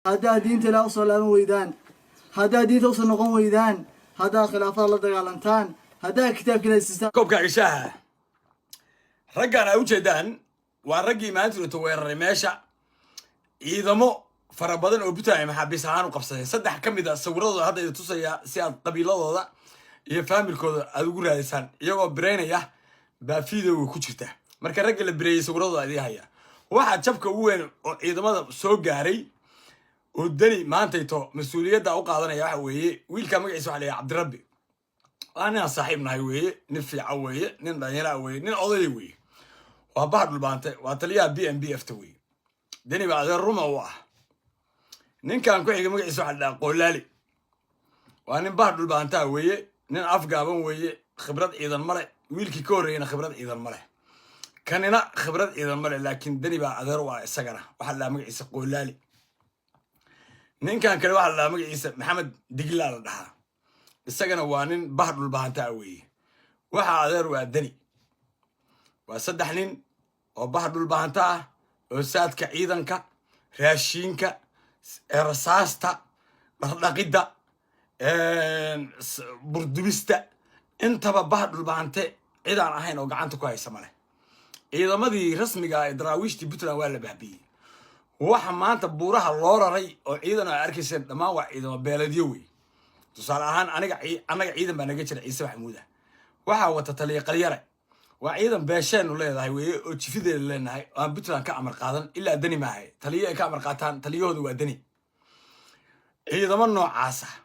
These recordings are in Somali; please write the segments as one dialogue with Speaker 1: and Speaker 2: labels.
Speaker 1: هذا دين لا أصل لهم ويدان هذا دين توصل نقوم ويدان هذا خلافات الله دجالنتان هذا كتاب كذا استثناء
Speaker 2: كوب كعشاء رجعنا وجدان ورجي ما أنتوا توير ماشى إذا مو فربضن وبتاعي محبس عنه قبصة صدق كم إذا صورته هذا يتصل سياد قبيلة هذا يفهم الكود أقول هذا إنسان يجوا برينه يا بفيده وكشته مركز رجل بري صورته هذه هي واحد شبكة وين إذا ما سوق جاري ودني ما أنت يتو مسؤولية ده أوقع أنا يا حوي ويل كم يعيسوا عليه عبد ربي أنا صاحبنا هوي نفي عوي نين عوي نين أضلي وي وبعد البانت وأتليها بي افتوي دني بعد الروما واه نين كان كوي كم يعيسوا على قولالي وأنا بعد البانت هوي نين أفقابون وي خبرات إذا مرة ويل كيكوري أنا خبرات إذا مرة كان هنا خبرات إذا مرة لكن دني بعد الروما السجرة وحلا مقيس قولالي نين كان كل واحد لا مقيس محمد دجلال ده السجن وانين بحر البهانتاوي waxa adeer waa dani waa saddex nin oo baxar dhul baahanta ah oo saadka ciidanka raashinka rasaasta dhaqida burdubista intaba baxar dhul baahante cid aan ahayn oo gacanta ku haysa male ciidamadii rasmiga ah ee daraawiishtii Puntland waa la baabiyay waxa maanta buuraha loo raray oo ciidan ay arkaysan dhamaan waa ciidamo beeladiyo weey tusaale ahaan anaga ciidan baa naga jira Ciise Maxamuud waxa wata taliye qalyare waa ciidan beesheen u leedahay weeye oo jifideed leenahay aan Puntland ka amar qaadan ilaa dani ma ahay taliye ay ka amar qaataan taliyahoodu waa dani ciidamo noocaas ah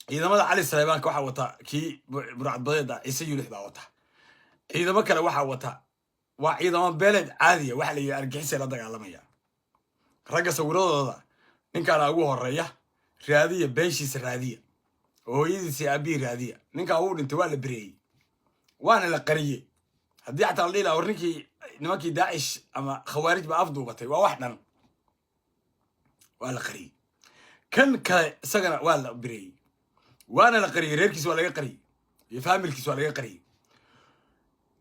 Speaker 2: ciidamada Cali Salebaan waxa wata ki burcad badeeda Ciise Yulix baa wata ciidamo kale waxa wata waa ciidamo beeled caadi ah waxa la yiraahdo argixisay la dagaalamaya ragga sawiradooda ninkaan ugu horeeya raadiya beeshiisa raadiya hooyadiisa abi raadiya ninka uu dhintay waa la bireeyay waana la qariyay hadii xataa la dhilaa warninkii nimankii Daesh ama khawaarij ba afduubatay waa wax dhan waa la qariyay kan kale isagana waa la bireeyay waana la qariyay reerkiisa waa laga qariyay iyo faamilkiisa waa laga qariyay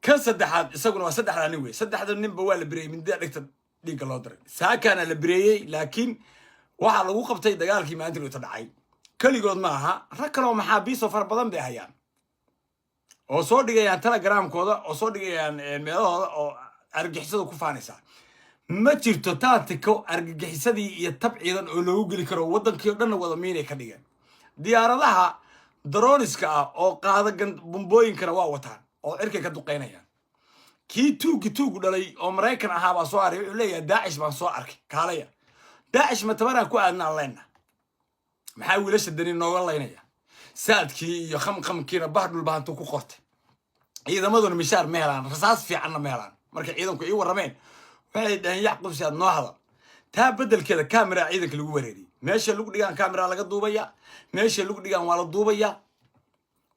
Speaker 2: kan saddexaad isaguna waa saddexda nin weey saddexda ninba waa la bireeyay min dhigta dhiga loo diray saakana la bireeyay laakiin waxa lagu qabtay dagaalkii maanta inuu dhacay kaligood ma aha rag kale oo maxaabiis oo far badan bay hayaan oo soo dhigayaan telegramkooda oo soo dhigayaan meelahooda oo argagixisada ku faanaysa ma jirto taatiko argagixisadii iyo tabciidan oo loogu geli karo wadankii dhan wada miinay ka dhigeen diyaaradaha droniska ah oo qaada bombooyinkana waa wataan oo cirka ka duqeynayaan kii tuugu dhalay oo Mareykan ahaa baa soo aray wuxuu leeyahay Daesh baan soo arkay kaalaya Daesh ma tabaran ku aadna leena maxaa wiilasha dani nooga laynaya saadkii iyo khamkiina bahar dhul baantu ku qortay ciidamaduna mishaar ma helaan rasaas fiicanna ma helaan marka ciidanku ay warameen waxay dhahan Yacquub Siyaad noo hada taa bedelkeeda kaamira ciidanka lagu wareeriyay meesha lagu dhigaan kaamira laga duubaya meesha lagu dhigaan waa la duubaya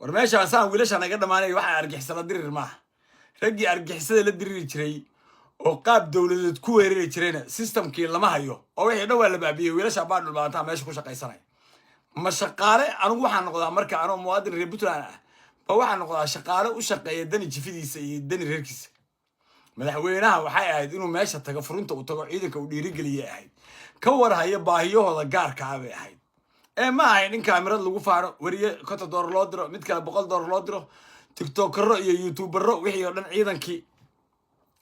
Speaker 2: war meesha saan wiilasha naga dhamaanay waxa argixisada dirir maaha ragii argixisada la diriri jiray oo qaab dawladeed ku weerari jireen systemkii lama hayo oo wixii dhaw la baabiyay wiilasha bahar dhul baanta meesha ku shaqaysanay ma shaqaale anigu waxaan noqdaa marka anu muwaadin reer Puntland ah ba waxaan noqdaa shaqaale u shaqeeya dani jifidiisa iyo dani reerkiisa madaxweynaha waxay ahayd inuu meesha tago furunta u tago ciidanka u dhiirigeliyay ahayd ka warhayo baahiyahooda gaarka ah bay ahayd ma ahayn in kaamirad lagu faaro wariye $50 loo diro mid kale $100 loo diro tiktokero iyo youtubero wixii oo dhan ciidankii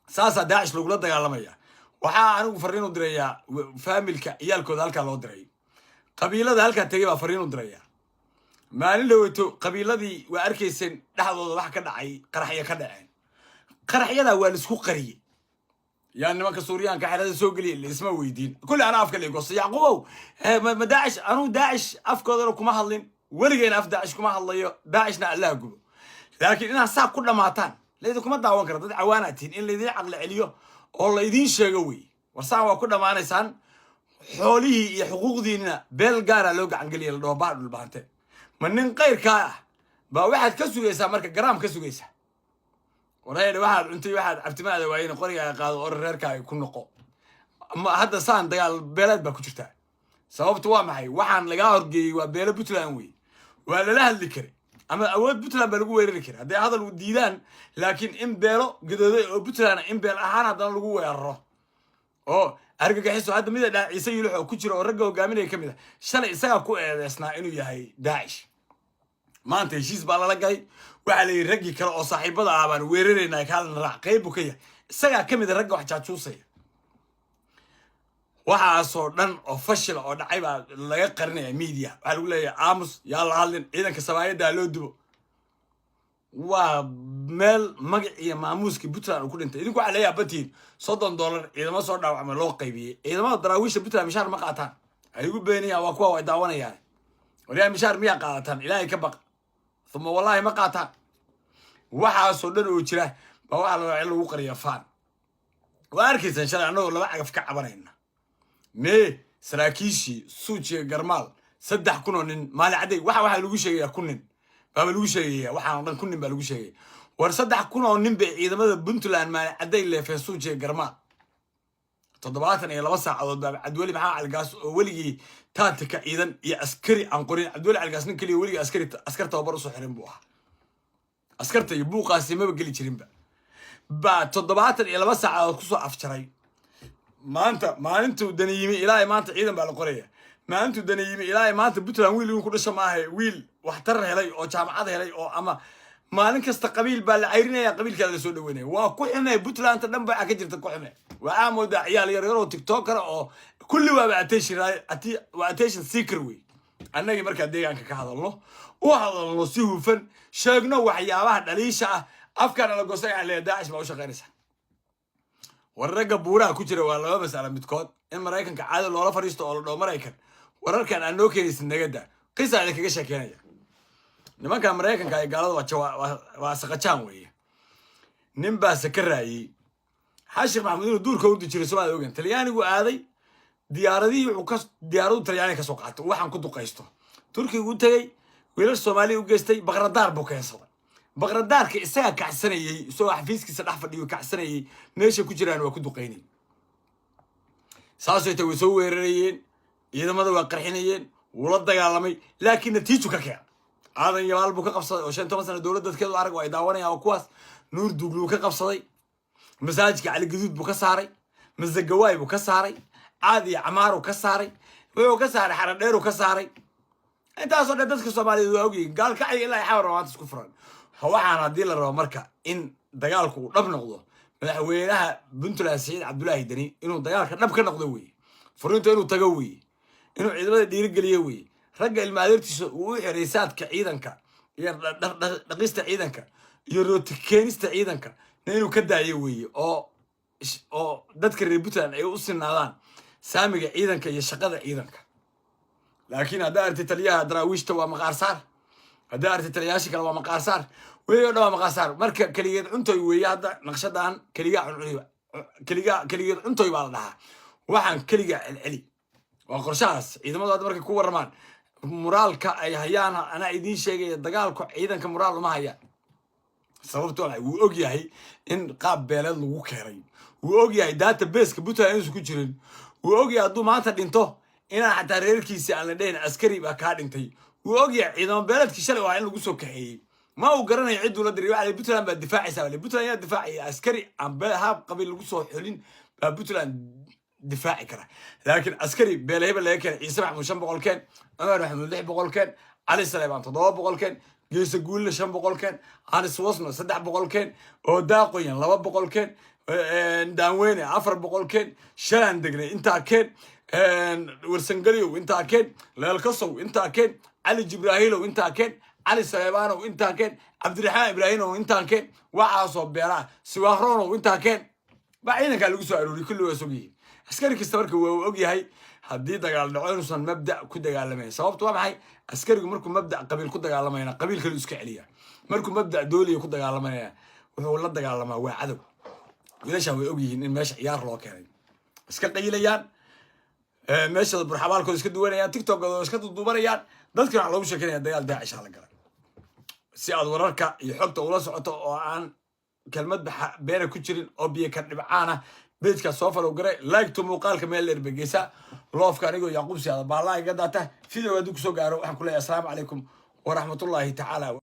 Speaker 2: saasa Daesh lagu la dagaalamaya waxa anigu fariin u dirayaa faamilka iyalkooda halka loo diray qabiilada halka tagay baa fariin u diraya maalin laweyto qabiiladii waa arkayseen dhaxdooda wax ka dhacay qaraxyo ka dhaceen qaraxyada waa la isku qariyay yaa nimanka Suuriyaanka xirada soo galiyay isma weydiin kulli ana afka leeyo Yacquubow ma Daesh anu Daesh afkooda kuma hadlin waligeena af Daesh kuma hadlayo Daeshna Allah gubo laakiin inaa saa ku dhamaataan leedo kuma daawan karo dad cawaanatiin in leedii aqal celiyo oo la idin sheego way warsaan waa ku dhamaanaysaan xoolihii iyo xuquuqdiina beel gaara loo gacan galiyay la dhoobaad dhul baante ma nin qeyrka ah ba waxaad ka sugaysaa marka garaam ka sugaysaa wareer waxaad cuntay waxaad cabtimaada waayeen qoriga qaado oo reerkaaga ku noqo ama hadda saan dagaal beelad ba ku jirta sababtu waa maxay waxaan laga horgeeyay waa beelo Puntland way waa la hadli karay ama awood Puntland baa lagu weerari karaa hadday hadal u diidaan laakiin in beelo gadooday oo Puntland in beel ahaan hadan lagu weeraro oo argagaxiso hadda mid ah ciise yuluxo ku jiro oo ragga hogaaminaya kamid ah shalay isaga ku eedeysnaa inuu yahay daacish maanta heshiis baa lala galay waxa la yiri raggii kale oo saaxiibada ah baan weeraraynaa kaalna raac qayb u ka yahay isaga kamid ah ragga wax jaajuusaya waxaasoo dhan oo fashil oo dhacay baa laga qarinaya media waxa lagu leeyahay aamus yaa la hadlin ciidanka Soomaaliyeed loo dubo waa meel magac iyo maamuuskii Puntland uu ku dhintay idinku waxa leeyahay batiin $30 ciidamo soo dhaawacmay loo qaybiyay ciidamada daraawiishta Puntland mishaar ma qaataan ay ugu beeniyaan waa kuwa way daawanayaan wariyaha mishaar miya qaataan ilaahay ka baq thumma wallahi ma qaataan waxaasoo dhan oo jira ba waxa lagu qariyaa faan waa arkaysan shalay anoo laba cagaf ka cabanayna mee saraakiishi suujiga garmaal 3,000 nin maali caday waxa lagu sheegayaa 1 nin baa lagu sheegayaa waxaan dhan 1 nin baa lagu sheegay war 3,000 nin bay ciidamada Puntland maali caday leefeen suujiga garmaal 72 saacadood baa Cabdiweli maxaa algaas oo weligii taatika ciidan iyo askari aan qorin Cabdiweli algaas nin kaliya weligii askar tababar u soo xirin buu ah askarta iyo buuqaasi ma gali jirinba ba 72 saacadood ku soo afjaray maalintu daniyimi ilaahay maanta ciidan baa la qoraya maalintu daniyimi ilaahay maanta Puntland wiil uu ku dhashay ma ahay wiil wax tar helay oo jaamacad helay oo ama maalin kasta qabiil baa la cayrinaya qabiilka la soo dhaweynay waa ku ximay Puntland dhan baa ka jirta ku ximay waa mooda ciyaal yar oo TikToker oo kulli waa attention seeker way annaga marka deegaanka ka hadalno oo hadalno si hufan sheegno waxyaabaha dhaliisha ah afkana la goosay aan leeyahay Daacish ma u shaqeynaysa wararka buuraha ku jira waa laba mas'ala midkood in Mareykanka caado loola fariisto oo la dhaw Mareykan wararkan aan noo keenaysin nagada qisa ay kaga sheekeynaya nimanka Mareykanka ay gaalada waa saqajaan weeye nin baa sakaraayay Xashir Maxamuud inuu duurka u dijiray Soomaaliya ogaan Talyaanigu aaday diyaaradii diyaaradu Talyaani ka soo qaatay waxaan ku duqaysto Turkigu u tagay wiilal Soomaali u geystay Baqradaar buu keensaday Baqradaarka isaga kacsanayay soo xafiiskiisa dhax fadhiyo kacsanayay meesha ku jiraan waa ku duqeynay saasoo way soo weerarayeen ciidamada waa qarxinayeen wala dagaalamay laakiin natiijo ka keen aadan yaal buu ka qabsaday oo 15 sano dawladda dadkeedu arag way daawanayaan kuwaas nuur duglu ka qabsaday masaajidka cali gaduud buu ka saaray masagawaay buu ka saaray caadi amaaru ka saaray wuxuu ka saaray xaradheeru ka saaray intaasoo dhan dadka Soomaaliyeed waa ogyihiin gaal ka ay ilaa xawar waad isku furan waxaan hadii la rabo marka in dagaalku uu dhab noqdo madaxweynaha Puntland Saciid Cabdullaahi Dani inuu dagaalka dhab ka noqdo weey furinta inuu tago weey inuu ciidamada dhiirigeliyo weey ragga ilmaadeertiisa uu xireysaadka ciidanka iyo dhaqista ciidanka iyo rootikeenista ciidanka inuu ka daayo weey oo dadka reer Puntland ay u sinaadaan saamiga ciidanka iyo shaqada ciidanka laakiin hadda arti taliyaha daraawiishta waa maqaar saar hadda arti taliyaasha kale waa maqaar saar weeyo dhawa maqaar saar marka kaligeed cuntoy weey hadda naqshadan kaligeed cuntoy baa la dhahaa waxaan kaliga celceli waa qorshahaas ciidamadu markay ku waramaan moraalka ay hayaan ana idin sheegay dagaalku ciidanka moraal uma hayaan sababtoo ah uu og yahay in qaab beelad lagu keenay uu og yahay database-ka Puntland inuu ku jirin uu og yahay hadduu maanta dhinto inaan xataa reerkiisa aan la dhayn askari baa ka dhintay uu og yahay ciidamo beeladkii shalay waa in lagu soo kaxeeyay ما هو قرنا يعدوا لدري واحد بوتلان بالدفاع يساوي بوتلان يا دفاعي عسكري عم بهاب قبل الوصول حلين بوتلان دفاعي كره لكن عسكري بلعيبه اللي كان عيسى محمود شنب بقول كان عمر محمود لح بقول كان علي سليمان تضرب بقول كان جيس يقول له شنب بقول كان انا سوسنا صدح بقول كان وداقيا لبا بقول كان داوينه عفر بقول كان شلان دقني انت كان ورسنجريو انت كان لا القصو انت كان علي جبراهيل وانت كان علي سليمان وانت كان عبد الرحمن ابراهيم وانت كان وعاصو بيرا سواهرون وانت كان بعينك لو سو اروري كله وسوغي عسكري كستمرك و اوغيahay hadii dagaal dhaco inuusan mabda ku dagaalamay sababtu waa maxay askarigu markuu mabda qabiil ku dagaalamayna qabiil kale iska celiya markuu mabda dooliyo ku dagaalamayna wuxuu la dagaalamaa waa cadow wiilasha way ogyihiin in meesha ciyaar loo keenay iska qaylayaan meesha burxabaalkooda iska duwanayaan TikTok-gooda iska duubanayaan dadkana waxa lagu sheekeynaya dagaal Daacish la galay si aad wararka iyo xogta ula socoto oo aan kelmad beena ku jirin oo biyo ka dhibcaana beedka soo falo garay like to muuqaalka meel dheer bageysa loofka anigo Yaquub Siyaad baa la iga daata video aad ku soo gaaro waxaan ku leeyahay assalaamu calaykum wa rahmatullaahi ta'ala